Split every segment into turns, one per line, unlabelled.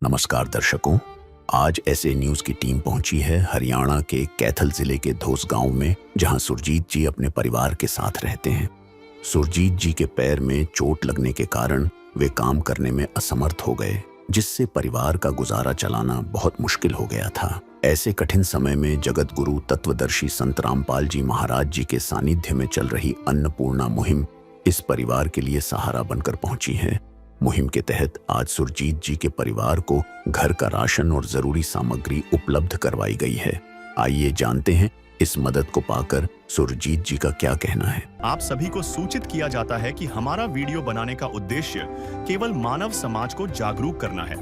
नमस्कार दर्शकों, आज ऐसे न्यूज़ की टीम पहुंची है हरियाणा के कैथल जिले के धोस गांव में, जहां सुरजीत जी अपने परिवार के साथ रहते हैं। सुरजीत जी के पैर में चोट लगने के कारण वे काम करने में असमर्थ हो गए, जिससे परिवार का गुजारा चलाना बहुत मुश्किल हो गया था। ऐसे कठिन समय में जगत गुरु तत्वदर्शी संत रामपाल जी महाराज जी के सानिध्य में चल रही अन्नपूर्णा मुहिम इस परिवार के लिए सहारा बनकर पहुंची है। मुहिम के तहत आज सुरजीत जी के परिवार को घर का राशन और जरूरी सामग्री उपलब्ध करवाई गई है। आइए जानते हैं इस मदद को पाकर सुरजीत जी का क्या कहना है।
आप सभी को सूचित किया जाता है कि हमारा वीडियो बनाने का उद्देश्य केवल मानव समाज को जागरूक करना है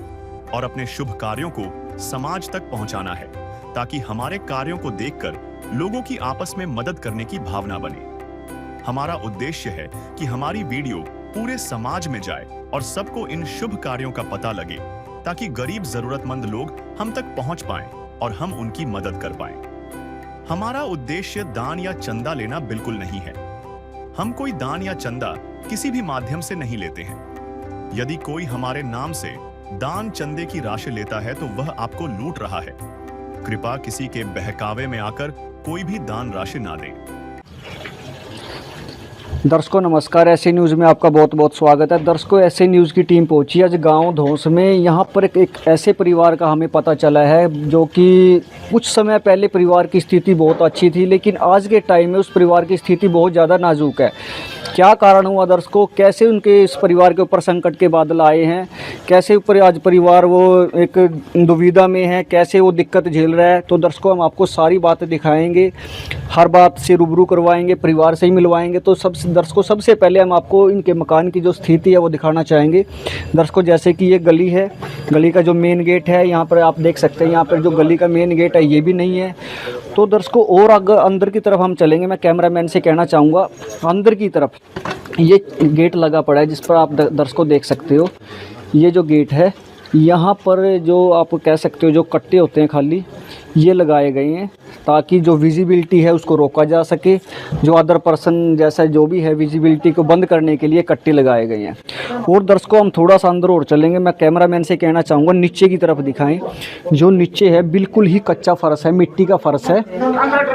और अपने शुभ कार्यों को समाज तक पहुंचाना है, ताकि हमारे कार्यों को देखकर लोगों की आपस में मदद करने की भावना बने। हमारा उद्देश्य है कि हमारी वीडियो पूरे समाज में जाए और सबको इन शुभ कार्यों का पता लगे, ताकि गरीब जरूरतमंद लोग हम तक पहुंच पाएं और हम उनकी मदद कर पाएं। हमारा उद्देश्य दान या चंदा लेना बिल्कुल नहीं है। हम कोई दान या चंदा किसी भी माध्यम से नहीं लेते हैं। यदि कोई हमारे नाम से दान चंदे की राशि लेता है तो वह आपको लूट रहा है। कृपया किसी के बहकावे में आकर कोई भी दान राशि ना दें।
दर्शकों नमस्कार, ऐसे न्यूज़ में आपका बहुत बहुत स्वागत है। दर्शकों, ऐसे न्यूज़ की टीम पहुंची आज गांव धौंस में। यहां पर एक ऐसे परिवार का हमें पता चला है जो कि कुछ समय पहले परिवार की स्थिति बहुत अच्छी थी, लेकिन आज के टाइम में उस परिवार की स्थिति बहुत ज़्यादा नाजुक है। क्या कारण हुआ दर्शकों, कैसे उनके इस परिवार के ऊपर संकट के बादल आए हैं, कैसे ऊपर आज परिवार वो एक दुविधा में है, कैसे वो दिक्कत झेल रहा है, तो दर्शकों हम आपको सारी बातें दिखाएंगे, हर बात से रूबरू करवाएंगे, परिवार से ही मिलवाएंगे। तो दर्शकों सबसे पहले हम आपको इनके मकान की जो स्थिति है वो दिखाना चाहेंगे। दर्शकों जैसे कि ये गली है, गली का जो मेन गेट है यहाँ पर आप देख सकते हैं, यहाँ पर जो गली का मेन गेट है ये भी नहीं है। तो दर्शकों और अगर अंदर की तरफ हम चलेंगे, मैं कैमरामैन से कहना चाहूँगा अंदर की तरफ ये गेट लगा पड़ा है, जिस पर आप दर्शकों देख सकते हो। ये जो गेट है यहाँ पर जो आप कह सकते हो जो कट्टे होते हैं खाली, ये लगाए गए हैं ताकि जो विजिबिलिटी है उसको रोका जा सके। जो अदर पर्सन जैसा जो भी है विजिबिलिटी को बंद करने के लिए कट्टे लगाए गए हैं। और दर्शकों हम थोड़ा सा अंदर और चलेंगे, मैं कैमरामैन से कहना चाहूँगा नीचे की तरफ दिखाएं। जो नीचे है बिल्कुल ही कच्चा फर्श है, मिट्टी का फर्श है।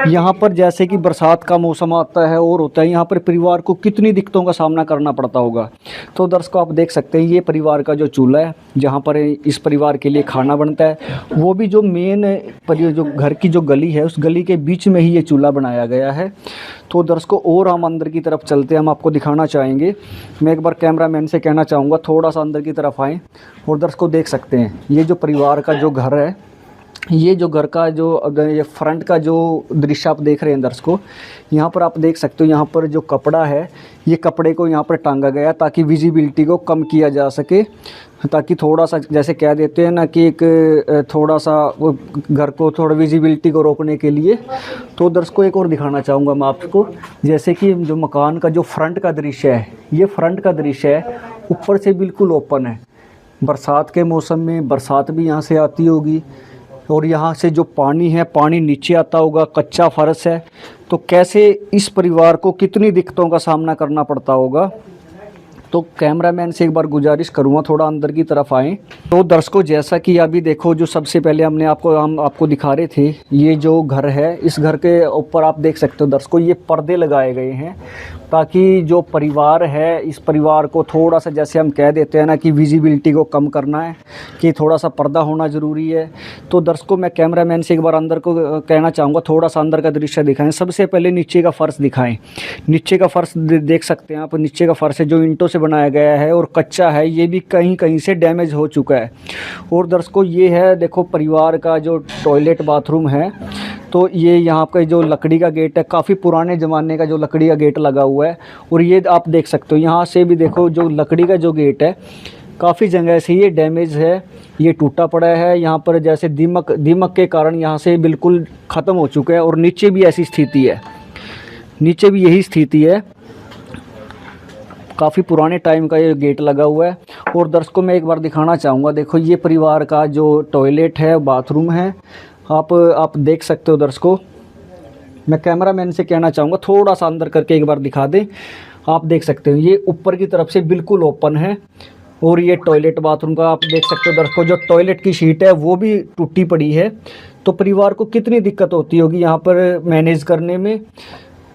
यहाँ पर जैसे कि बरसात का मौसम आता है और होता है, यहाँ पर परिवार को कितनी दिक्कतों का सामना करना पड़ता होगा। तो दर्शकों आप देख सकते हैं ये परिवार का जो चूल्हा है जहाँ पर इस परिवार के लिए खाना बनता है, वो भी जो मेन जो घर की जो गली है उस गली के बीच में ही ये चूल्हा बनाया गया है। तो दर्शकों और हम अंदर की तरफ चलते हैं, हम आपको दिखाना चाहेंगे। मैं एक बार कैमरामैन से कहना चाहूँगा थोड़ा सा अंदर की तरफ आएँ। और दर्शकों देख सकते हैं ये जो परिवार का जो घर है, ये जो घर का जो ये फ्रंट का जो दृश्य आप देख रहे हैं दर्शकों, यहाँ पर आप देख सकते हो यहाँ पर जो कपड़ा है ये कपड़े को यहाँ पर टांगा गया ताकि विजिबिलिटी को कम किया जा सके, ताकि थोड़ा सा जैसे कह देते हैं ना कि एक थोड़ा सा वो घर को थोड़ा विजिबिलिटी को रोकने के लिए। तो दर्शकों एक और दिखाना चाहूँगा मैं आपको, जैसे कि जो मकान का जो फ्रंट का दृश्य है, ये फ्रंट का दृश्य है, ऊपर से बिल्कुल ओपन है। बरसात के मौसम में बरसात भी यहाँ से आती होगी और यहाँ से जो पानी है पानी नीचे आता होगा, कच्चा फर्श है। तो कैसे इस परिवार को कितनी दिक्कतों का सामना करना पड़ता होगा। तो कैमरामैन से एक बार गुजारिश करूँगा थोड़ा अंदर की तरफ आएँ। तो दर्शकों जैसा कि अभी देखो जो सबसे पहले हम आपको दिखा रहे थे, ये जो घर है इस घर के ऊपर आप देख सकते हो दर्शकों ये पर्दे लगाए गए हैं ताकि जो परिवार है इस परिवार को थोड़ा सा जैसे हम कह देते हैं ना कि विजिबिलिटी को कम करना है कि थोड़ा सा पर्दा होना ज़रूरी है। तो दर्शकों मैं कैमरामैन से एक बार अंदर को कहना चाहूँगा थोड़ा सा अंदर का दृश्य दिखाएं। सबसे पहले नीचे का फ़र्श दिखाएं। नीचे का फ़र्श देख सकते हैं आप, नीचे का फ़र्श है जो ईंटों से बनाया गया है और कच्चा है, ये भी कहीं कहीं से डैमेज हो चुका है। और दर्शकों ये है देखो परिवार का जो टॉयलेट बाथरूम है, तो ये यहाँ का जो लकड़ी का गेट है काफ़ी पुराने ज़माने का जो लकड़ी का गेट लगा हुआ है। और ये आप देख सकते हो यहाँ से भी देखो जो लकड़ी का जो गेट है काफ़ी जगह से ये डैमेज है, ये टूटा पड़ा है। यहाँ पर जैसे दीमक के कारण यहाँ से बिल्कुल ख़त्म हो चुका है। और नीचे भी ऐसी स्थिति है, नीचे भी यही स्थिति है, काफ़ी पुराने टाइम का ये गेट लगा हुआ है। और दर्शकों मैं एक बार दिखाना चाहूँगा, देखो ये परिवार का जो टॉयलेट है बाथरूम है, आप देख सकते हो दर्शकों। मैं कैमरामैन से कहना चाहूँगा थोड़ा सा अंदर करके एक बार दिखा दें। आप देख सकते हो ये ऊपर की तरफ से बिल्कुल ओपन है और ये टॉयलेट बाथरूम का आप देख सकते हो दर्शकों, जो टॉयलेट की शीट है वो भी टूटी पड़ी है। तो परिवार को कितनी दिक्कत होती होगी यहाँ पर मैनेज करने में।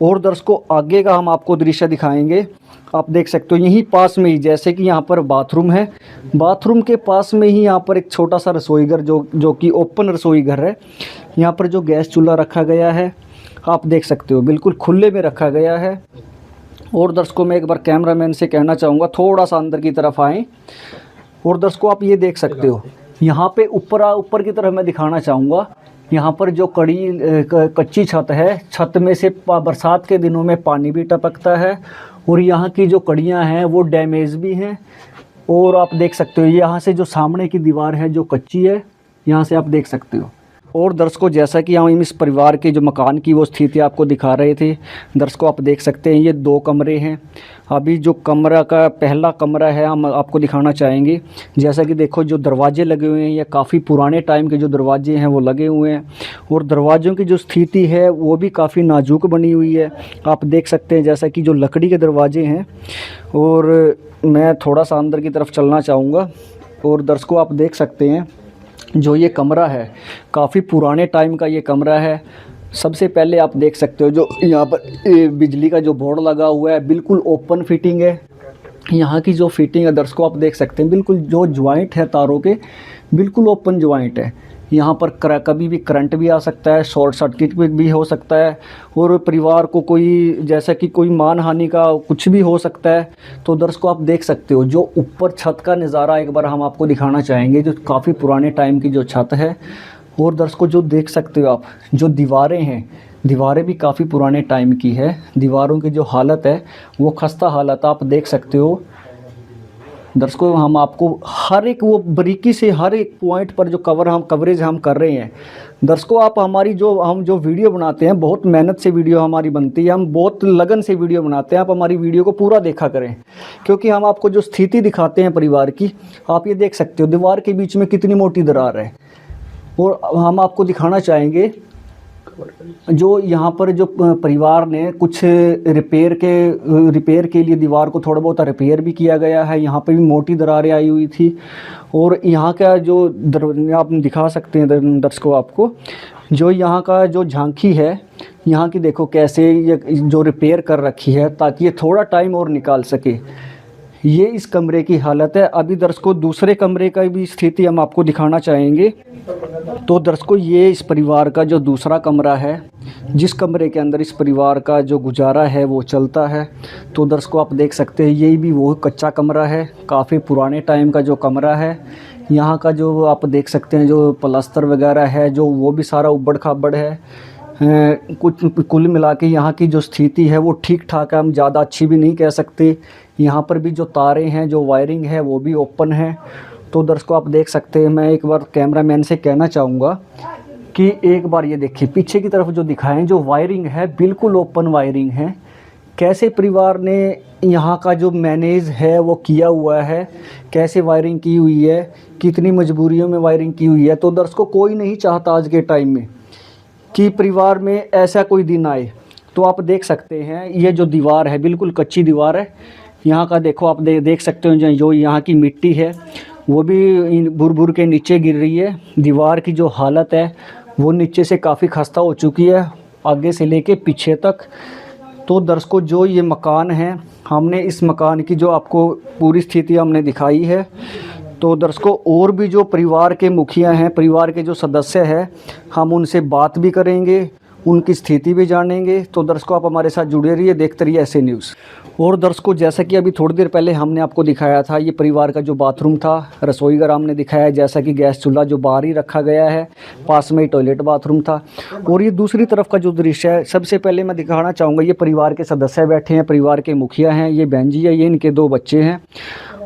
और दर्शकों आगे का हम आपको दृश्य दिखाएंगे। आप देख सकते हो यहीं पास में ही, जैसे कि यहाँ पर बाथरूम है, बाथरूम के पास में ही यहाँ पर एक छोटा सा रसोई घर जो कि ओपन रसोई घर है। यहाँ पर जो गैस चूल्हा रखा गया है आप देख सकते हो बिल्कुल खुले में रखा गया है। और दर्शकों मैं एक बार कैमरामैन से कहना चाहूँगा थोड़ा सा अंदर की तरफ आएँ। और दर्शकों आप ये देख सकते हो यहाँ पे ऊपर की तरफ मैं दिखाना चाहूँगा, यहाँ पर जो कच्ची छत है, छत में से बरसात के दिनों में पानी भी टपकता है। और यहाँ की जो कड़ियाँ हैं वो डैमेज भी हैं। और आप देख सकते हो यहाँ से जो सामने की दीवार है जो कच्ची है, यहाँ से आप देख सकते हो। और दर्शकों जैसा कि हम इस परिवार के जो मकान की वो स्थिति आपको दिखा रहे थे, दर्शकों आप देख सकते हैं ये 2 कमरे हैं। अभी जो कमरा का पहला कमरा है हम आपको दिखाना चाहेंगे। जैसा कि देखो जो दरवाजे लगे हुए हैं ये काफ़ी पुराने टाइम के जो दरवाजे हैं वो लगे हुए हैं। और दरवाज़ों की जो स्थिति है वो भी काफ़ी नाजुक बनी हुई है। आप देख सकते हैं जैसा कि जो लकड़ी के दरवाजे हैं। और मैं थोड़ा सा अंदर की तरफ चलना चाहूँगा। और दर्शकों आप देख सकते हैं जो ये कमरा है काफ़ी पुराने टाइम का ये कमरा है। सबसे पहले आप देख सकते हो जो यहाँ पर बिजली का जो बोर्ड लगा हुआ है बिल्कुल ओपन फिटिंग है। यहाँ की जो फिटिंग है दर्शकों आप देख सकते हैं बिल्कुल जो ज्वाइंट है तारों के बिल्कुल ओपन ज्वाइंट है। यहाँ पर कभी भी करंट भी आ सकता है, शॉर्ट सर्किट भी हो सकता है। और परिवार को कोई जैसा कि कोई मानहानि का कुछ भी हो सकता है। तो दर्शकों आप देख सकते हो जो ऊपर छत का नज़ारा एक बार हम आपको दिखाना चाहेंगे, जो काफ़ी पुराने टाइम की जो छत है। और दर्शकों जो देख सकते हो आप जो दीवारें हैं, दीवारें भी काफ़ी पुराने टाइम की है। दीवारों की जो हालत है वो खस्ता हालत आप देख सकते हो। दर्शकों हम आपको हर एक वो बारीकी से हर एक पॉइंट पर जो कवरेज हम कर रहे हैं। दर्शकों आप हमारी हम जो वीडियो बनाते हैं बहुत मेहनत से वीडियो हमारी बनती है, हम बहुत लगन से वीडियो बनाते हैं। आप हमारी वीडियो को पूरा देखा करें क्योंकि हम आपको जो स्थिति दिखाते हैं परिवार की, आप ये देख सकते हो दीवार के बीच में कितनी मोटी दरार है। और हम आपको दिखाना चाहेंगे जो यहाँ पर जो परिवार ने कुछ रिपेयर के लिए दीवार को थोड़ा बहुत रिपेयर भी किया गया है। यहाँ पे भी मोटी दरारें आई हुई थी। और यहाँ का जो आप दिखा सकते हैं दर्शकों आपको जो यहाँ का जो झांकी है, यहाँ की देखो कैसे ये जो रिपेयर कर रखी है ताकि ये थोड़ा टाइम और निकाल सके। ये इस कमरे की हालत है। अभी दर्शकों दूसरे कमरे का भी स्थिति हम आपको दिखाना चाहेंगे। तो दर्शकों ये इस परिवार का जो दूसरा कमरा है, जिस कमरे के अंदर इस परिवार का जो गुजारा है वो चलता है। तो दर्शकों आप देख सकते हैं ये भी वो कच्चा कमरा है, काफ़ी पुराने टाइम का जो कमरा है। यहाँ का जो आप देख सकते हैं जो प्लास्टर वगैरह है जो वो भी सारा उबड़ खाबड़ है। कुल मिला के यहाँ की जो स्थिति है वो ठीक ठाक है, हम ज़्यादा अच्छी भी नहीं कह सकते। यहाँ पर भी जो तारें हैं जो वायरिंग है वो भी ओपन है। तो दर्शकों आप देख सकते हैं, मैं एक बार कैमरामैन से कहना चाहूँगा कि एक बार ये देखिए पीछे की तरफ जो दिखाएं जो वायरिंग है बिल्कुल ओपन वायरिंग है। कैसे परिवार ने यहाँ का जो मैनेज है वो किया हुआ है, कैसे वायरिंग की हुई है, कितनी मजबूरियों में वायरिंग की हुई है। तो दर्शकों कोई नहीं चाहता आज के टाइम में कि परिवार में ऐसा कोई दिन आए। तो आप देख सकते हैं ये जो दीवार है बिल्कुल कच्ची दीवार है। यहाँ का देखो आप देख सकते हो जो यहाँ की मिट्टी है वो भी बुर के नीचे गिर रही है। दीवार की जो हालत है वो नीचे से काफ़ी खस्ता हो चुकी है आगे से लेके पीछे तक। तो दर्शकों जो ये मकान है हमने इस मकान की जो आपको पूरी स्थिति हमने दिखाई है। तो दर्शकों और भी जो परिवार के मुखिया हैं, परिवार के जो सदस्य हैं, हम उनसे बात भी करेंगे, उनकी स्थिति भी जानेंगे। तो दर्शकों आप हमारे साथ जुड़े रहिए, देखते रहिए ऐसे न्यूज़। और दर्शकों जैसा कि अभी थोड़ी देर पहले हमने आपको दिखाया था ये परिवार का जो बाथरूम था, रसोई घर हमने दिखाया, जैसा कि गैस चूल्हा जो बाहर ही रखा गया है, पास में ही टॉयलेट बाथरूम था। और ये दूसरी तरफ का जो दृश्य है सबसे पहले मैं दिखाना चाहूँगा, ये परिवार के सदस्य बैठे हैं, परिवार के मुखिया हैं, ये बहन जी है, ये इनके 2 बच्चे हैं।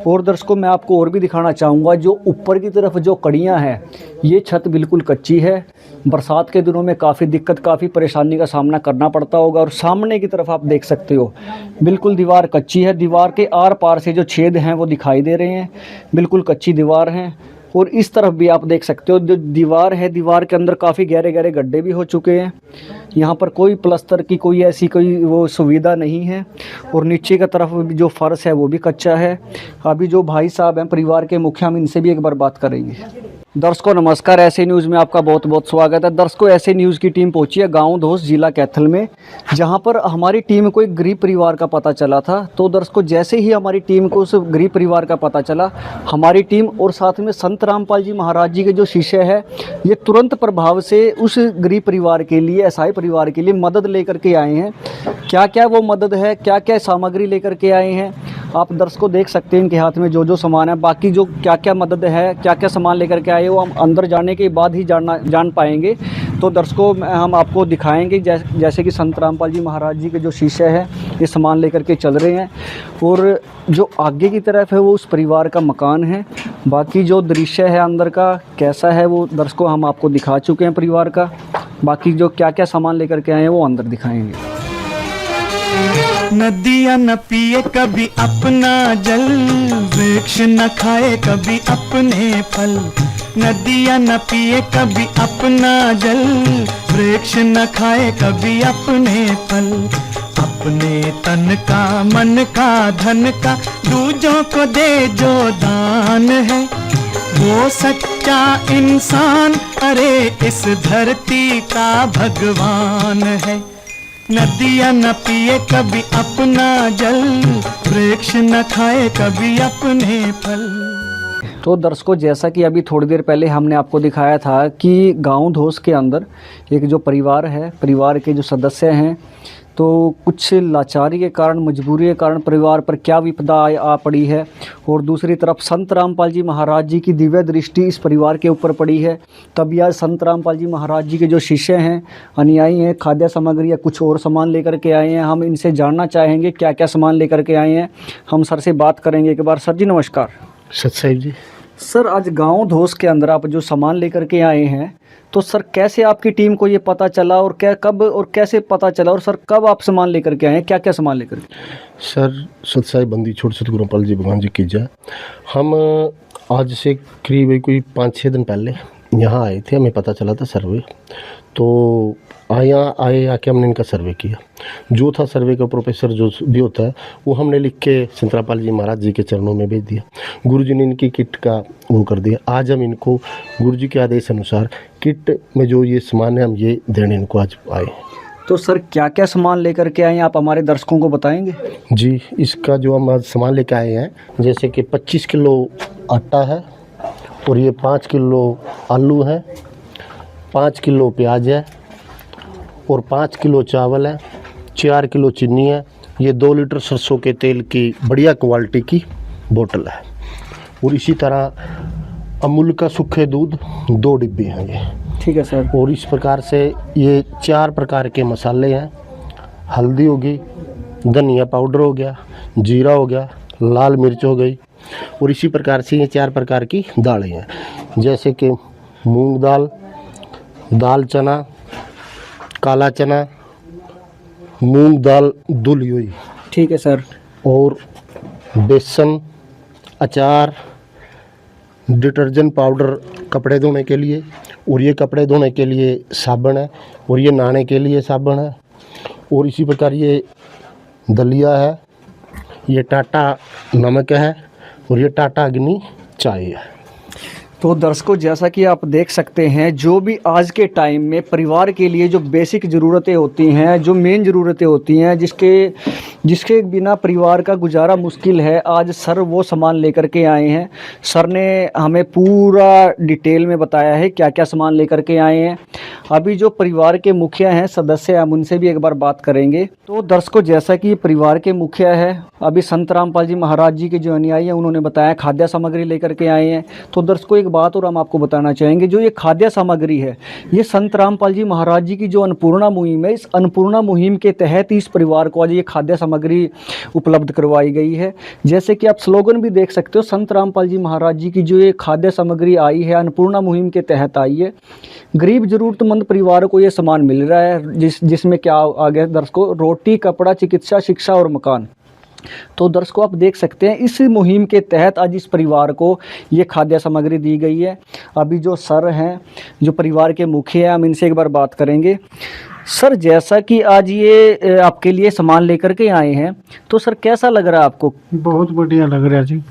और दर्शकों मैं आपको और भी दिखाना चाहूँगा जो ऊपर की तरफ जो कड़ियाँ हैं, ये छत बिल्कुल कच्ची है। बरसात के दिनों में काफ़ी दिक्कत, काफ़ी परेशानी का सामना करना पड़ता होगा। और सामने की तरफ आप देख सकते हो बिल्कुल दीवार कच्ची है, दीवार के आर पार से जो छेद हैं वो दिखाई दे रहे हैं, बिल्कुल कच्ची दीवार हैं। और इस तरफ भी आप देख सकते हो जो दीवार है, दीवार के अंदर काफ़ी गहरे गहरे गड्ढे भी हो चुके हैं। यहाँ पर कोई प्लास्टर की कोई ऐसी कोई वो सुविधा नहीं है और नीचे की तरफ जो फर्श है वो भी कच्चा है। अभी जो भाई साहब हैं परिवार के मुखिया, हम इनसे भी एक बार बात करेंगे। दर्शकों नमस्कार, ऐसे न्यूज़ में आपका बहुत बहुत स्वागत है। दर्शकों ऐसे न्यूज़ की टीम पहुंची है गांव धोस जिला कैथल में, जहां पर हमारी टीम को एक गरीब परिवार का पता चला था। तो दर्शकों जैसे ही हमारी टीम को उस गरीब परिवार का पता चला, हमारी टीम और साथ में संत रामपाल जी महाराज जी के जो शिष्य है ये तुरंत प्रभाव से उस गरीब परिवार के लिए, असहाय परिवार के लिए मदद लेकर के आए हैं। क्या क्या वो मदद है, क्या क्या सामग्री लेकर के आए हैं, आप दर्शकों देख सकते हैं इनके हाथ में जो जो सामान है। बाकी जो क्या क्या मदद है, क्या क्या सामान लेकर के आए वो हम अंदर जाने के बाद ही जान पाएंगे। तो दर्शकों हम आपको दिखाएंगे जैसे कि संत रामपाल जी महाराज जी के जो शिष्य हैं ये सामान लेकर के चल रहे हैं, और जो आगे की तरफ है वो उस परिवार का मकान है। बाकी जो दृश्य है अंदर का कैसा है वो दर्शकों हम आपको दिखा चुके हैं परिवार का। बाकी जो क्या क्या सामान लेकर के आए हैं वो अंदर दिखाएंगे।
नदियाँ न पिए कभी अपना जल, वृक्ष न खाए कभी अपने फल। नदियाँ न पिए कभी अपना जल, वृक्ष न खाए कभी अपने फल। अपने तन का, मन का, धन का दूजों को दे जो दान है, वो सच्चा इंसान अरे इस धरती का भगवान है। नदियाँ न पिए कभी अपना जल, वृक्ष न खाए कभी अपने फल।
तो दर्शकों जैसा कि अभी थोड़ी देर पहले हमने आपको दिखाया था कि गांव धोस के अंदर एक जो परिवार है, परिवार के जो सदस्य हैं, तो कुछ लाचारी के कारण, मजबूरी के कारण परिवार पर क्या विपदा आ पड़ी है, और दूसरी तरफ संत रामपाल जी महाराज जी की दिव्य दृष्टि इस परिवार के ऊपर पड़ी है। तभी आज संत रामपाल जी महाराज जी के जो शिष्य हैं, अनुयायी हैं, खाद्य सामग्री या कुछ और सामान लेकर के आए हैं। हम इनसे जानना चाहेंगे क्या क्या सामान लेकर के आए हैं। हम सर से बात करेंगे एक बार। सर जी नमस्कार।
सत साहिब जी।
सर आज गांव धोस के अंदर आप जो सामान लेकर के आए हैं, तो सर कैसे आपकी टीम को ये पता चला, और क्या, कब और कैसे पता चला, और सर कब आप सामान लेकर के आए हैं, क्या क्या सामान लेकर के?
सर सत साहिब बंदी छोड़ सतगुरु रामपाल जी भगवान जी की जय। हम आज से करीब कोई 5-6 दिन पहले यहाँ आए थे, हमें पता चला था सर्वे, तो आके हमने इनका सर्वे किया। जो था सर्वे का प्रोफेसर जो भी होता है वो हमने लिख के संत रामपाल जी महाराज जी के चरणों में भेज दिया। गुरुजी ने इनकी किट का वो कर दिया। आज हम इनको गुरुजी के आदेश अनुसार किट में जो ये सामान है हम ये देने इनको आज आए।
तो सर क्या क्या सामान लेकर के आए हैं आप हमारे दर्शकों को बताएंगे?
जी, इसका जो हम आज सामान लेकर आए हैं, जैसे कि 25 किलो आटा है, और ये 5 किलो आलू है, 5 किलो प्याज है, और 5 किलो चावल है, 4 किलो चीनी है, ये 2 लीटर सरसों के तेल की बढ़िया क्वालिटी की बोतल है, और इसी तरह अमूल का सूखे दूध 2 डिब्बे हैं ये।
ठीक है सर।
और इस प्रकार से ये 4 प्रकार के मसाले हैं। हल्दी होगी, धनिया पाउडर हो गया, जीरा हो गया, लाल मिर्च हो गई, और इसी प्रकार से ये 4 प्रकार की दालें हैं, जैसे कि मूंग दाल, दाल चना, काला चना, मूंग दाल धुली हुई।
ठीक है सर।
और बेसन, अचार, डिटर्जेंट पाउडर कपड़े धोने के लिए, और ये कपड़े धोने के लिए साबुन है, और ये नहाने के लिए साबुन है, और इसी प्रकार ये दलिया है, ये टाटा नमक है, और ये टाटा अग्नि चाय है।
तो दर्शकों जैसा कि आप देख सकते हैं, जो भी आज के टाइम में परिवार के लिए जो बेसिक ज़रूरतें होती हैं, जो मेन ज़रूरतें होती हैं, जिसके बिना परिवार का गुजारा मुश्किल है, आज सर वो सामान लेकर के आए हैं। सर ने हमें पूरा डिटेल में बताया है क्या क्या सामान लेकर के आए हैं। अभी जो परिवार के मुखिया हैं, सदस्य, हम उनसे भी एक बार बात करेंगे। तो दर्शकों जैसा कि परिवार के मुखिया है, अभी संत रामपाल जी महाराज जी के जो अनुयायी हैं उन्होंने बताया खाद्य सामग्री लेकर के आए हैं। तो दर्शकों बात और हम आपको बताना चाहेंगे, जो ये खाद्य सामग्री है ये संत रामपाल जी महाराज जी की जो अन्नपूर्णा मुहिम है, इस अन्नपूर्णा मुहिम के तहत इस परिवार को आज ये खाद्य सामग्री उपलब्ध करवाई गई है। जैसे कि आप स्लोगन भी देख सकते हो, संत रामपाल जी महाराज जी की जो ये खाद्य सामग्री आई है अन्नपूर्णा मुहिम के तहत आई है। गरीब जरूरतमंद परिवारों को ये सामान मिल रहा है, जिसमें क्या आ गया दर्शकों, रोटी, कपड़ा, चिकित्सा, शिक्षा और मकान। तो दर्शकों आप देख सकते हैं इस मुहिम के तहत आज इस परिवार को ये खाद्य सामग्री दी गई है। अभी जो सर हैं, जो परिवार के मुखिया हैं, हम इनसे एक बार बात करेंगे। सर, जैसा कि आज ये आपके लिए सामान लेकर के आए हैं, तो सर कैसा लग रहा है आपको?
बहुत बढ़िया लग रहा है जी,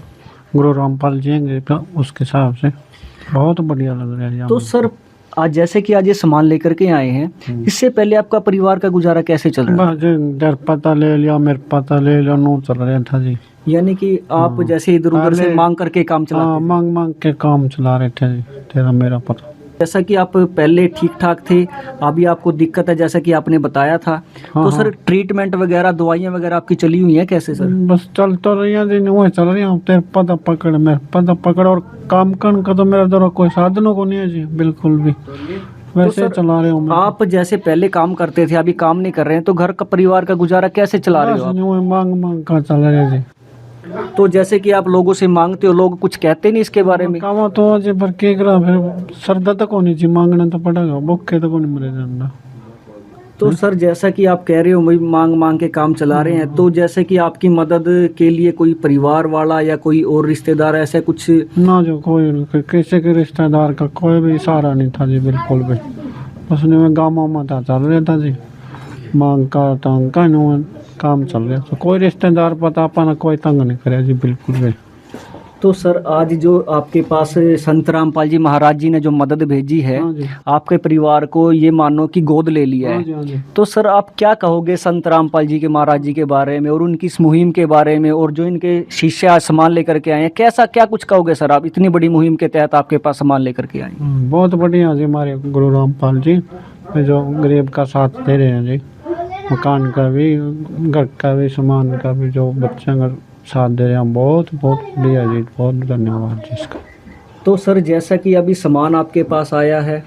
गुरु रामपाल जी हैं उसके हिसाब से बहुत बढ़िया लग रहा है जी।
तो सर आज जैसे कि आज ये सामान लेकर के आए हैं, इससे पहले आपका परिवार का गुजारा कैसे चल रहा है?
बस इधर पता ले लिया, मेरे पता ले लिया, नू चल रहा था जी।
यानी कि आप जैसे इधर उधर से मांग करके काम चला?
हाँ, मांग मांग के काम चला रहे थे जी, तेरा मेरा पता।
जैसा कि आप पहले ठीक ठाक थे, अभी आपको दिक्कत है जैसा कि आपने बताया था, तो सर ट्रीटमेंट वगैरह, दवाइयाँ वगैरह आपकी चली हुई हैं कैसे सर?
बस चल तो रही है जी, वही चल रही हूँ, तेरे पता पकड़, मेरे पता पकड़, और काम करने का तो मेरा दौरा कोई साधनों को नहीं है जी, बिल्कुल भी वैसे
तो
चला रहे हूँ।
आप जैसे पहले काम करते थे, अभी काम नहीं कर रहे हैं, तो घर का परिवार का गुजारा कैसे चला रहे हो आप?
मांग मांग का चल रहे हैं जी।
तो जैसे कि आप लोगों से मांगते हो, लोग कुछ कहते नहीं इसके बारे में?
कावा तो आज पर के करा, फिर सरदा तक होनी चाहिए, मांगना तो पड़ेगा, भूखे तो नहीं मरे जाना।
तो सर जैसा कि आप कह रहे हो वही मांग मांग के काम चला रहे हैं, तो जैसे कि आपकी मदद के लिए कोई परिवार वाला या कोई और रिश्तेदार ऐसा कुछ?
ना जो कोई किसी के रिश्तेदार का कोई भी सहारा नहीं था जी, बिल्कुल भी। बस में गाँव में चल रहा था जी, मांग का तंग का काम चल रहा, तो कोई रिश्तेदार पता पाना कोई तंग नहीं करे जी, बिल्कुल भी।
तो सर आज जो आपके पास संत रामपाल जी महाराज जी ने जो मदद भेजी है,
हाँ जी।
आपके परिवार को ये मानो कि गोद ले लिया
हाँ जी,
है,
हाँ जी।
तो सर आप क्या कहोगे संत रामपाल जी के महाराज जी के बारे में और उनकी इस मुहिम के बारे में, और जो इनके शिष्य आज सामान लेकर के आए हैं, कैसा क्या कुछ कहोगे सर आप? इतनी बड़ी मुहिम के तहत आपके पास सामान लेकर के आए हैं।
बहुत बढ़िया जी, हमारे गुरु रामपाल जी जो गरीब का साथ दे रहे हैं जी, मकान का भी, घर का भी, सामान का भी, जो बच्चों का साथ दे रहे हैं, बहुत बहुत बढ़िया जी, बहुत धन्यवाद जी इसका।
तो सर जैसा कि अभी सामान आपके पास आया है,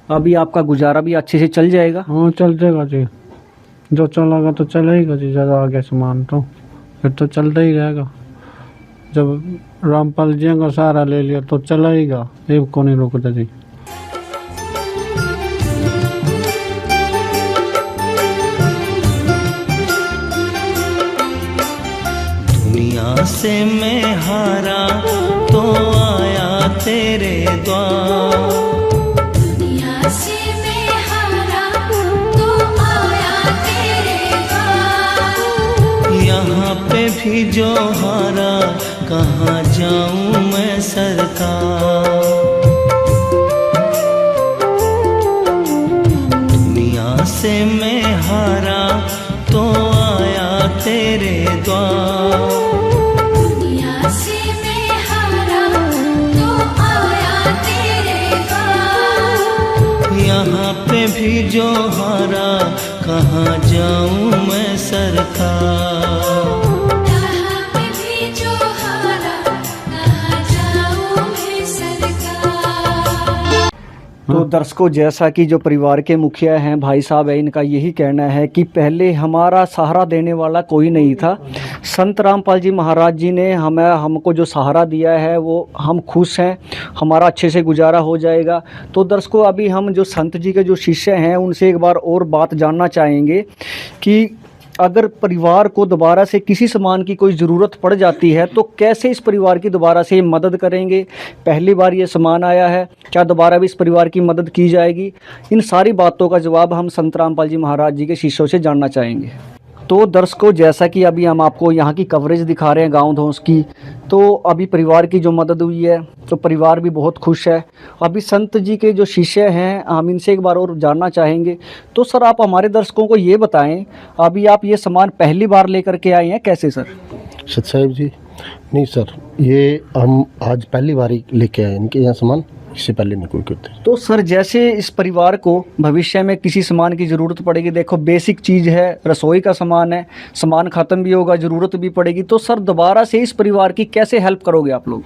अभी आपका गुजारा भी अच्छे से चल जाएगा?
हाँ चल जाएगा जी, जो चलेगा तो चलेगा जी, ज़्यादा आगे सामान तो फिर तो चलता ही रहेगा। जब रामपाल जी का सहारा ले लिया तो चलाएगा, एक को नहीं रुकता जी।
दुनिया से मैं हारा तो आया तेरे द्वार,
दुनिया से मैं हारा तो आया तेरे द्वार,
यहाँ पे भी जो हारा कहाँ जाऊँ मैं सरकार। दुनिया से मैं हारा तो आया तेरे द्वार,
दुनिया से मैं हारा तो आया तेरे द्वार,
यहाँ पे भी जो हारा कहाँ जाऊँ मैं सरकार।
यहाँ पे भी जो हारा कहाँ जाऊँ मैं सरकार।
तो दर्शकों जैसा कि जो परिवार के मुखिया हैं भाई साहब है, इनका यही कहना है कि पहले हमारा सहारा देने वाला कोई नहीं था, संत रामपाल जी महाराज जी ने हमको जो सहारा दिया है वो हम खुश हैं, हमारा अच्छे से गुजारा हो जाएगा। तो दर्शकों अभी हम जो संत जी के जो शिष्य हैं उनसे एक बार और बात जानना चाहेंगे कि अगर परिवार को दोबारा से किसी सामान की कोई ज़रूरत पड़ जाती है तो कैसे इस परिवार की दोबारा से मदद करेंगे? पहली बार ये सामान आया है, क्या दोबारा भी इस परिवार की मदद की जाएगी? इन सारी बातों का जवाब हम संत रामपाल जी महाराज जी के शिष्यों से जानना चाहेंगे। तो दर्शकों जैसा कि अभी हम आपको यहाँ की कवरेज दिखा रहे हैं गांव धौंस की, तो अभी परिवार की जो मदद हुई है तो परिवार भी बहुत खुश है। अभी संत जी के जो शिष्य हैं हम इनसे एक बार और जानना चाहेंगे। तो सर आप हमारे दर्शकों को ये बताएं, अभी आप ये सामान पहली बार लेकर के आए हैं, कैसे सर?
सत साहिब जी, नहीं सर, ये हम आज पहली बार ही लेके आए इनके यहाँ सामान, इससे पहले नहीं कोई करते।
तो सर जैसे इस परिवार को भविष्य में किसी सामान की ज़रूरत पड़ेगी, देखो बेसिक चीज़ है, रसोई का सामान है, सामान ख़त्म भी होगा, ज़रूरत भी पड़ेगी, तो सर दोबारा से इस परिवार की कैसे हेल्प करोगे आप लोग?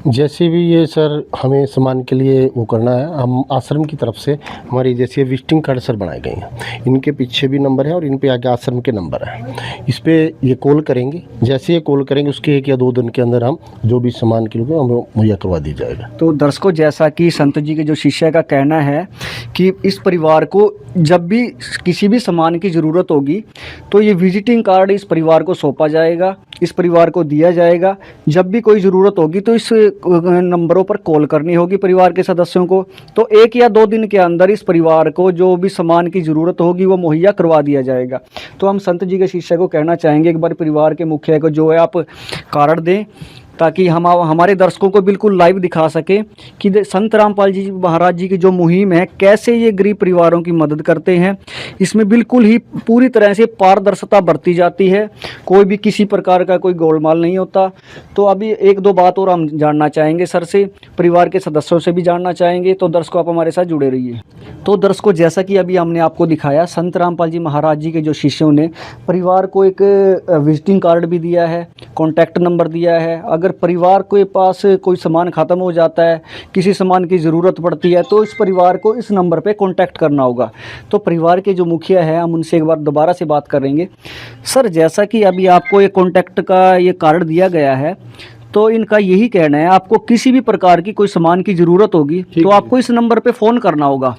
जैसे भी ये सर हमें सामान के लिए वो करना है, हम आश्रम की तरफ से हमारी जैसे विजिटिंग कार्ड सर बनाए गए हैं, इनके पीछे भी नंबर है और इन पे आगे आश्रम के नंबर है, इस पर ये कॉल करेंगे, जैसे ये कॉल करेंगे उसके 1 या 2 दिन के अंदर हम जो भी सामान के लिए हमें मुहैया करवा दी जाएगा।
तो दर्शकों जैसा कि संत जी के जो शिष्य का कहना है कि इस परिवार को जब भी किसी भी सामान की ज़रूरत होगी तो ये विजिटिंग कार्ड इस परिवार को सौंपा जाएगा, इस परिवार को दिया जाएगा। जब भी कोई ज़रूरत होगी तो इस नंबरों पर कॉल करनी होगी परिवार के सदस्यों को। तो 1 या 2 दिन के अंदर इस परिवार को जो भी सामान की ज़रूरत होगी वो मुहैया करवा दिया जाएगा। तो हम संत जी के शिष्य को कहना चाहेंगे एक बार परिवार के मुखिया को जो है आप कार्ड दें, ताकि हम हमारे दर्शकों को बिल्कुल लाइव दिखा सकें कि संत रामपाल जी महाराज जी की जो मुहिम है कैसे ये गरीब परिवारों की मदद करते हैं। इसमें बिल्कुल ही पूरी तरह से पारदर्शिता बरती जाती है, कोई भी किसी प्रकार का कोई गोलमाल नहीं होता। तो अभी 1-2 बात और हम जानना चाहेंगे सर से, परिवार के सदस्यों से भी जानना चाहेंगे। तो दर्शकों आप हमारे साथ जुड़े रहिए। तो दर्शकों जैसा कि अभी हमने आपको दिखाया, संत रामपाल जी महाराज जी के जो शिष्यों ने परिवार को एक विजिटिंग कार्ड भी दिया है, कॉन्टैक्ट नंबर दिया है। अगर परिवार के पास कोई सामान ख़त्म हो जाता है, किसी सामान की ज़रूरत पड़ती है तो इस परिवार को इस नंबर पे कांटेक्ट करना होगा। तो परिवार के जो मुखिया है हम उनसे एक बार दोबारा से बात करेंगे। सर जैसा कि अभी आपको ये कॉन्टैक्ट का ये कार्ड दिया गया है, तो इनका यही कहना है आपको किसी भी प्रकार की कोई सामान की ज़रूरत होगी तो आपको इस नंबर पे फ़ोन करना होगा।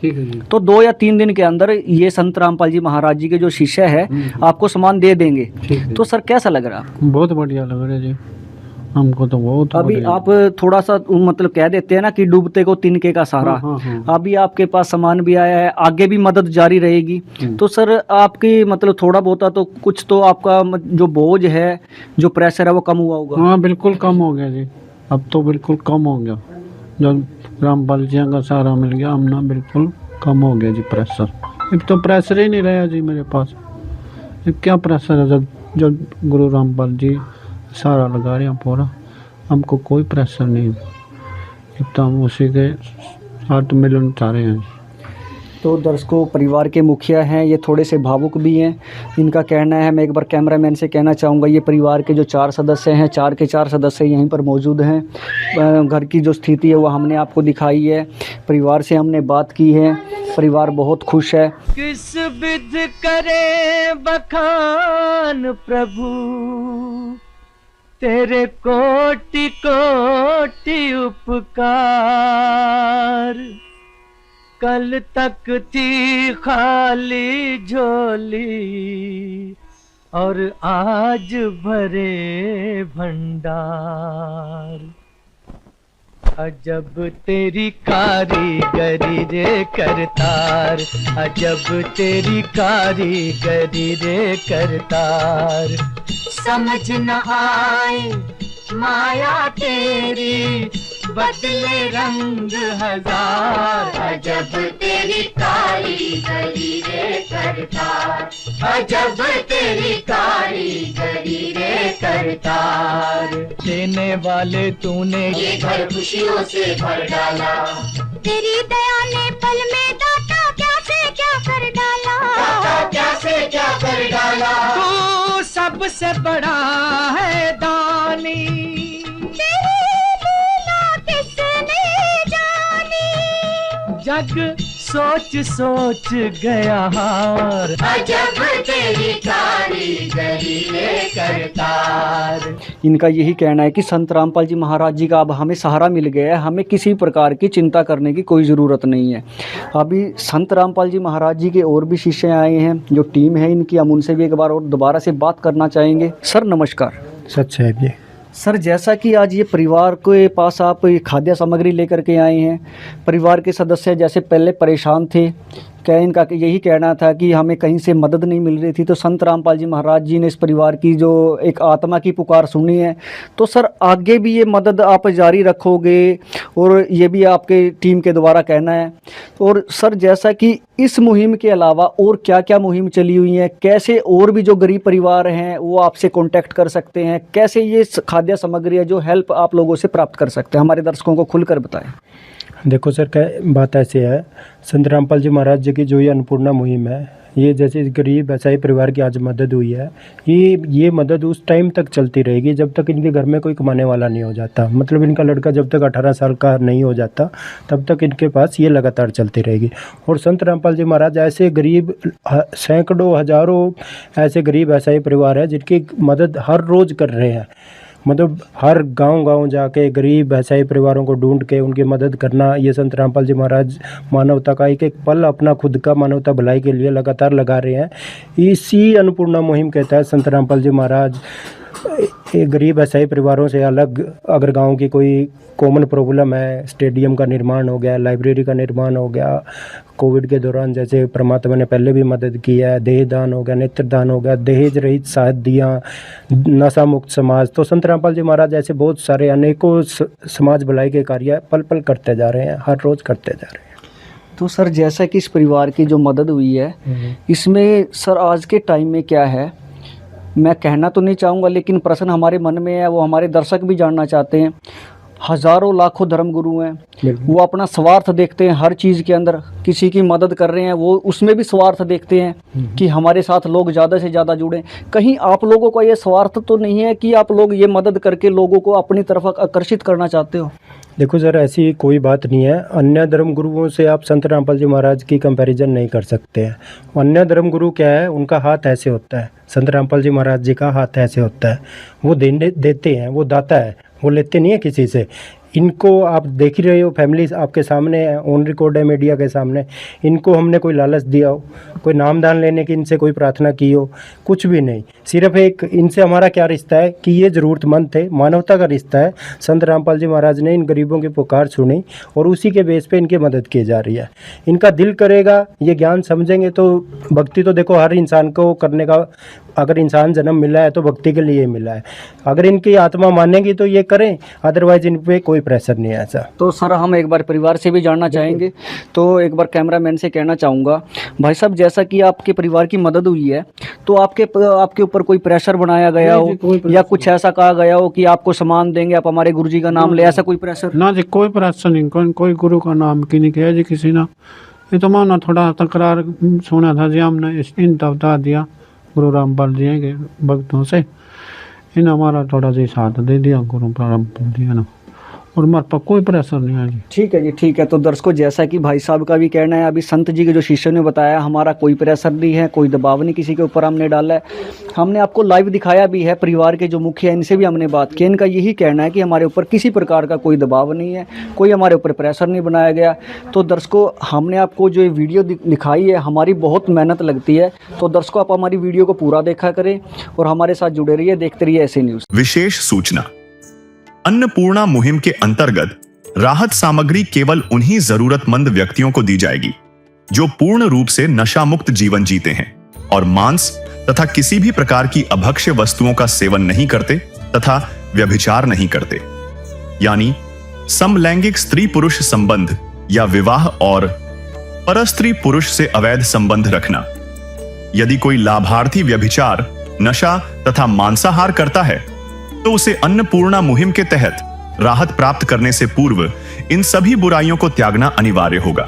तो 2 या 3 दिन के अंदर ये संत रामपाल जी महाराज जी के जो शिष्य है आपको सामान दे देंगे। तो सर कैसा लग रहा है आपको?
बहुत बढ़िया लग रहा है जी, हमको तो बहुत
अभी
बढ़िया।
आप थोड़ा सा मतलब कह देते हैं ना कि डूबते को तिनके का सहारा। अभी आपके पास सामान भी आया है, आगे भी मदद जारी रहेगी। तो सर आपकी मतलब थोड़ा बहुत तो कुछ तो आपका जो बोझ है, जो प्रेशर है वो कम हुआ होगा।
हाँ बिल्कुल कम हो गया जी, अब तो बिल्कुल कम हो गया। जब रामपाल जी का सहारा मिल गया हम ना, बिल्कुल कम हो गया जी प्रेशर। अब तो प्रेशर ही नहीं रहा जी मेरे पास। अब क्या प्रेशर है, जब गुरु रामपाल जी सहारा लगा रहे हैं पूरा, हमको कोई प्रेशर नहीं। अब तो हम उसी के साथ मिलन चाह रहे हैं।
तो दर्शकों परिवार के मुखिया हैं, ये थोड़े से भावुक भी हैं। इनका कहना है, मैं एक बार कैमरामैन से कहना चाहूँगा, ये परिवार के जो 4 सदस्य हैं, 4 के 4 सदस्य यहीं पर मौजूद हैं। घर की जो स्थिति है वो हमने आपको दिखाई है, परिवार से हमने बात की है, परिवार बहुत खुश है।
किस विध करे बखान प्रभु, तेरे कोटि कोटि उपकार। कल तक थी खाली झोली और आज भरे भंडार। अजब तेरी कारीगरी रे करतार, अजब तेरी कारीगरी रे करतार। समझ न आए माया तेरी, बदले रंग हजार। अजब तेरी कारीगरी रे करतार, अजब तेरी कारीगरी रे करतार। देने वाले तूने ये घर खुशियों से भर डाला, तेरी दया ने पल में दाता क्या से क्या कर डाला, दाता क्या से क्या कर डाला। तू सबसे बड़ा है दानी, जग सोच सोच गया हार। अजब तेरी कारीगरी रे करतार।
इनका यही कहना है कि संत रामपाल जी महाराज जी का अब हमें सहारा मिल गया है, हमें किसी प्रकार की चिंता करने की कोई ज़रूरत नहीं है। अभी संत रामपाल जी महाराज जी के और भी शिष्य आए हैं, जो टीम है इनकी, हम उनसे भी एक बार और दोबारा से बात करना चाहेंगे। सर नमस्कार।
सच है जी।
सर जैसा कि आज ये परिवार के पास आप ये खाद्य सामग्री लेकर के आए हैं, परिवार के सदस्य जैसे पहले परेशान थे, क्या इनका यही कहना था कि हमें कहीं से मदद नहीं मिल रही थी, तो संत रामपाल जी महाराज जी ने इस परिवार की जो एक आत्मा की पुकार सुनी है, तो सर आगे भी ये मदद आप जारी रखोगे, और ये भी आपके टीम के द्वारा कहना है। और सर जैसा कि इस मुहिम के अलावा और क्या क्या मुहिम चली हुई है, कैसे और भी जो गरीब परिवार हैं वो आपसे कांटेक्ट कर सकते हैं, कैसे ये खाद्य सामग्री है जो हेल्प आप लोगों से प्राप्त कर सकते हैं, हमारे दर्शकों को खुलकर बताएं।
देखो सर, क्या बात ऐसी है, संत रामपाल जी महाराज जी की जो ये अन्नपूर्णा मुहिम है, ये जैसे गरीब ऐसा ही परिवार की आज मदद हुई है, ये मदद उस टाइम तक चलती रहेगी जब तक इनके घर में कोई कमाने वाला नहीं हो जाता। मतलब इनका लड़का जब तक 18 साल का नहीं हो जाता तब तक इनके पास ये लगातार चलती रहेगी। और संत रामपाल जी महाराज ऐसे गरीब, सैकड़ों हजारों ऐसे गरीब ऐसा ही परिवार है जिनकी मदद हर रोज़ कर रहे हैं। मतलब हर गांव जाके गरीब ऐसे परिवारों को ढूंढ के उनकी मदद करना, ये संत रामपाल जी महाराज मानवता का एक एक पल अपना खुद का मानवता भलाई के लिए लगातार लगा रहे हैं। इसी अन्नपूर्णा मुहिम के तहत संत रामपाल जी महाराज गरीब ऐसे परिवारों से अलग, अगर गांव की कोई कॉमन प्रॉब्लम है, स्टेडियम का निर्माण हो गया, लाइब्रेरी का निर्माण हो गया, कोविड के दौरान जैसे परमात्मा ने पहले भी मदद की है, देह दान हो गया, नेत्र दान हो गया, दहेज रहित शादियाँ, नशा मुक्त समाज, तो संत रामपाल जी महाराज ऐसे बहुत सारे अनेकों समाज भलाई के कार्य पल पल करते जा रहे हैं, हर रोज़ करते जा रहे हैं।
तो सर जैसा कि इस परिवार की जो मदद हुई है, इसमें सर आज के टाइम में क्या है, मैं कहना तो नहीं चाहूँगा, लेकिन प्रश्न हमारे मन में है, वो हमारे दर्शक भी जानना चाहते हैं। हज़ारों लाखों धर्मगुरु हैं, वो अपना स्वार्थ देखते हैं हर चीज़ के अंदर, किसी की मदद कर रहे हैं वो उसमें भी स्वार्थ देखते हैं कि हमारे साथ लोग ज़्यादा से ज़्यादा जुड़ें। कहीं आप लोगों का ये स्वार्थ तो नहीं है कि आप लोग ये मदद करके लोगों को अपनी तरफ आकर्षित करना चाहते हो?
देखो सर, ऐसी कोई बात नहीं है। अन्य धर्म गुरुओं से आप संत रामपाल जी महाराज की कंपैरिजन नहीं कर सकते हैं। अन्य धर्म गुरु क्या है, उनका हाथ ऐसे होता है, संत रामपाल जी महाराज जी का हाथ ऐसे होता है। वो देते हैं, वो दाता है, वो लेते नहीं है किसी से। इनको आप देख ही रहे हो, फैमिली आपके सामने है, ऑन रिकॉर्ड है मीडिया के सामने। इनको हमने कोई लालच दिया हो, कोई नामदान लेने की इनसे कोई प्रार्थना की हो, कुछ भी नहीं। सिर्फ एक इनसे हमारा क्या रिश्ता है कि ये ज़रूरतमंद थे, मानवता का रिश्ता है। संत रामपाल जी महाराज ने इन गरीबों की पुकार सुनी और उसी के बेस पे इनकी मदद की जा रही है। इनका दिल करेगा, ये ज्ञान समझेंगे तो भक्ति तो देखो हर इंसान को करने का, अगर इंसान जन्म मिला है तो भक्ति के लिए मिला है। अगर इनकी आत्मा मानेगी तो ये करें, अदरवाइज इन पे कोई प्रेशर नहीं है ऐसा।
तो सर हम एक बार परिवार से भी जानना चाहेंगे, तो एक बार कैमरामैन से कहना चाहूँगा, भाई साहब जैसा कि आपके परिवार की मदद हुई है, तो आपके ऊपर कोई प्रेशर बनाया गया हो या कुछ ऐसा कहा गया हो कि आपको सामान देंगे, आप हमारे गुरुजी का नाम ले, ऐसा कोई प्रेशर?
ना जी, कोई प्रेशर नहीं, कोई गुरु का नाम की नहीं किया जी किसी ने। ये तो माना थोड़ा तकरार सुना था जी, हमने इन बता दिया गुरु रामपाल जी के भक्तों से, इन हमारा थोड़ा जी साथ दे दिया गुरु रामपाल जी ने, और हमारे पास कोई प्रेशर नहीं है जी।
ठीक है जी, ठीक है। तो दर्शकों जैसा कि भाई साहब का भी कहना है, अभी संत जी के जो शिष्यों ने बताया, हमारा कोई प्रेशर नहीं है, कोई दबाव नहीं किसी के ऊपर हमने डाला है। हमने आपको लाइव दिखाया भी है, परिवार के जो मुखिया इनसे भी हमने बात की, इनका यही कहना है कि हमारे ऊपर किसी प्रकार का कोई दबाव नहीं है, कोई हमारे ऊपर प्रेशर नहीं बनाया गया। तो दर्शकों हमने आपको जो ये वीडियो दिखाई है, हमारी बहुत मेहनत लगती है, तो दर्शकों आप हमारी वीडियो को पूरा देखा करें और हमारे साथ जुड़े रहिए, देखते रहिए ऐसे न्यूज़।
विशेष सूचना, अन्नपूर्णा मुहिम के अंतर्गत राहत सामग्री केवल उन्हीं जरूरतमंद व्यक्तियों को दी जाएगी जो पूर्ण रूप से नशा मुक्त जीवन जीते हैं और मांस तथा किसी भी प्रकार की अभक्ष्य वस्तुओं का सेवन नहीं करते तथा व्यभिचार नहीं करते, यानी समलैंगिक स्त्री पुरुष संबंध या विवाह और परस्त्री पुरुष से अवैध संबंध रखना। यदि कोई लाभार्थी व्यभिचार, नशा तथा मांसाहार करता है तो उसे अन्नपूर्णा मुहिम के तहत राहत प्राप्त करने से पूर्व इन सभी बुराइयों को त्यागना अनिवार्य होगा।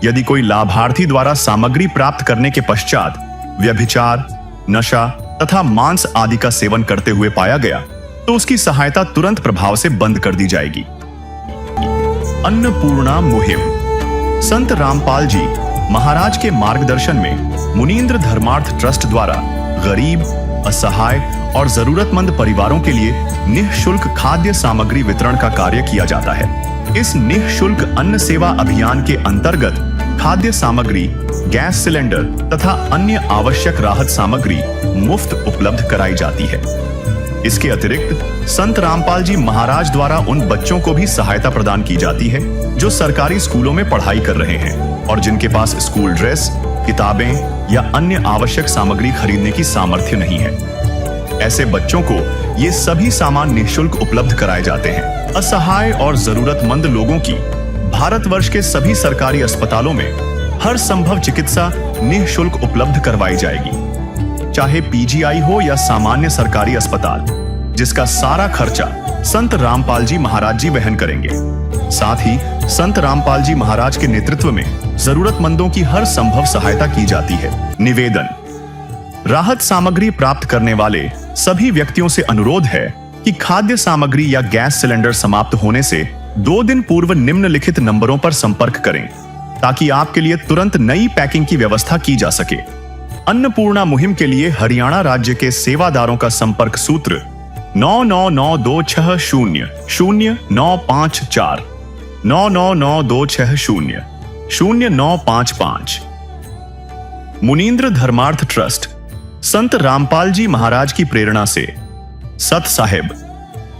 यदि कोई लाभार्थी द्वारा सामग्री प्राप्त करने के पश्चात व्यभिचार, नशा तथा मांस आदि का सेवन करते हुए पाया गया तो उसकी सहायता तुरंत प्रभाव से बंद कर दी जाएगी। अन्नपूर्णा मुहिम संत रामपाल जी महाराज के मार्गदर्शन में मुनीन्द्र धर्मार्थ ट्रस्ट द्वारा गरीब, असहाय और जरूरतमंद परिवारों के लिए निःशुल्क खाद्य सामग्री वितरण का कार्य किया जाता है। इस निःशुल्क अन्न सेवा अभियान के अंतर्गत खाद्य सामग्री, गैस सिलेंडर तथा अन्य आवश्यक राहत सामग्री मुफ्त उपलब्ध कराई जाती है। इसके अतिरिक्त संत रामपाल जी महाराज द्वारा उन बच्चों को भी सहायता प्रदान की जाती है जो सरकारी स्कूलों में पढ़ाई कर रहे हैं और जिनके पास स्कूल ड्रेस, किताबें या अन्य आवश्यक सामग्री खरीदने की सामर्थ्य नहीं है। ऐसे बच्चों को ये सभी सामान निःशुल्क उपलब्ध कराए जाते हैं। असहाय और जरूरतमंद लोगों की भारतवर्ष के सभी सरकारी अस्पतालों में हर संभव चिकित्सा निःशुल्क उपलब्ध करवाई जाएगी, चाहे पीजीआई हो या सामान्य सरकारी अस्पताल, जिसका सारा खर्चा संत रामपाल जी महाराज जी वहन करेंगे। साथ ही संत रामपाल जी महाराज के नेतृत्व में जरूरतमंदों की हर संभव सहायता की जाती है। निवेदन, राहत सामग्री प्राप्त करने वाले सभी व्यक्तियों से अनुरोध है कि खाद्य सामग्री या गैस सिलेंडर समाप्त होने से 2 दिन पूर्व निम्नलिखित नंबरों पर संपर्क करें ताकि आपके लिए तुरंत नई पैकिंग की व्यवस्था की जा सके। अन्नपूर्णा मुहिम के लिए हरियाणा राज्य के सेवादारों का संपर्क सूत्र 9992600954 9992600955। मुनींद्र धर्मार्थ ट्रस्ट संत रामपाल जी महाराज की प्रेरणा से सत साहिब